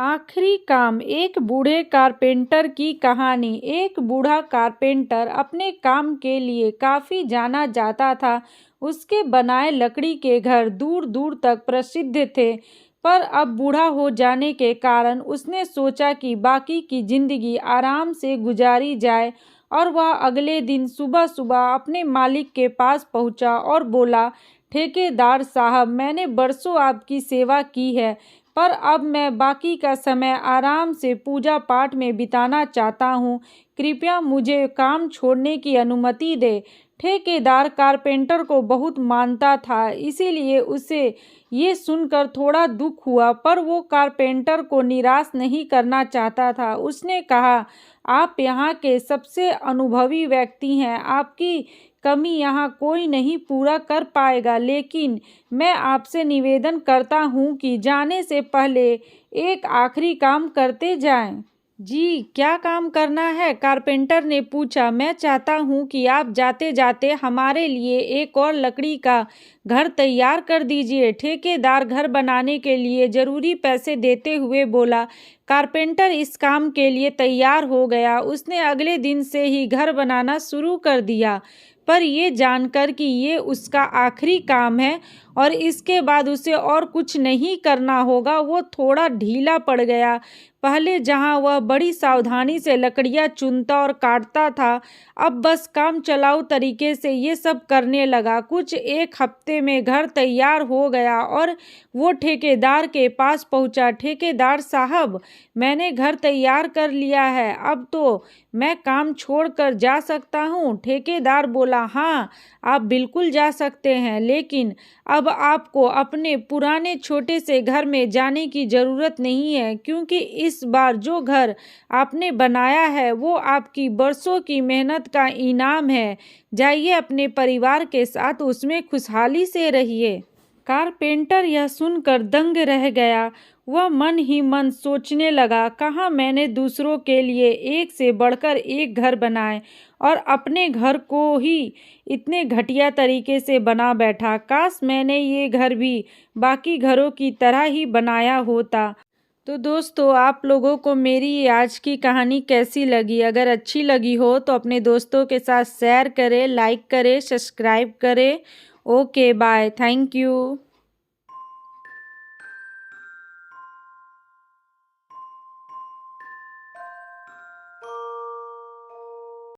आखिरी काम। एक बूढ़े कारपेंटर की कहानी। एक बूढ़ा कारपेंटर अपने काम के लिए काफी जाना जाता था। उसके बनाए लकड़ी के घर दूर दूर तक प्रसिद्ध थे। पर अब बूढ़ा हो जाने के कारण उसने सोचा कि बाकी की जिंदगी आराम से गुजारी जाए और वह अगले दिन सुबह सुबह अपने मालिक के पास पहुंचा और बोला, ठेकेदार साहब, मैंने बरसों आपकी सेवा की है, पर अब मैं बाकी का समय आराम से पूजा पाठ में बिताना चाहता हूँ। कृपया मुझे काम छोड़ने की अनुमति दे। ठेकेदार कारपेंटर को बहुत मानता था, इसीलिए उसे ये सुनकर थोड़ा दुख हुआ, पर वो कारपेंटर को निराश नहीं करना चाहता था। उसने कहा, आप यहाँ के सबसे अनुभवी व्यक्ति हैं, आपकी कमी यहाँ कोई नहीं पूरा कर पाएगा, लेकिन मैं आपसे निवेदन करता हूँ कि जाने से पहले एक आखिरी काम करते जाएं। जी, क्या काम करना है? कारपेंटर ने पूछा। मैं चाहता हूँ कि आप जाते जाते हमारे लिए एक और लकड़ी का घर तैयार कर दीजिए। ठेकेदार घर बनाने के लिए जरूरी पैसे देते हुए बोला। कारपेंटर इस काम के लिए तैयार हो गया। उसने अगले दिन से ही घर बनाना शुरू कर दिया, पर ये जानकर कि ये उसका आखिरी काम है और इसके बाद उसे और कुछ नहीं करना होगा, वो थोड़ा ढीला पड़ गया। पहले जहां वह बड़ी सावधानी से लकड़ियां चुनता और काटता था, अब बस काम चलाऊ तरीके से ये सब करने लगा। कुछ एक हफ्ते में घर तैयार हो गया और वो ठेकेदार के पास पहुंचा। ठेकेदार साहब, मैंने घर तैयार कर लिया है, अब तो मैं काम छोड़कर जा सकता हूँ। ठेकेदार बोला, हाँ, आप बिल्कुल जा सकते हैं, लेकिन अब आपको अपने पुराने छोटे से घर में जाने की ज़रूरत नहीं है, क्योंकि इस बार जो घर आपने बनाया है वो आपकी बरसों की मेहनत का इनाम है। जाइए, अपने परिवार के साथ उसमें खुशहाली से रहिए। कारपेंटर यह सुनकर दंग रह गया। वह मन ही मन सोचने लगा, कहाँ मैंने दूसरों के लिए एक से बढ़कर एक घर बनाए और अपने घर को ही इतने घटिया तरीके से बना बैठा। काश मैंने ये घर भी बाकी घरों की तरह ही बनाया होता। तो दोस्तों, आप लोगों को मेरी आज की कहानी कैसी लगी? अगर अच्छी लगी हो तो अपने दोस्तों के साथ शेयर करें, लाइक करें, सब्सक्राइब करें। Okay, bye, thank you.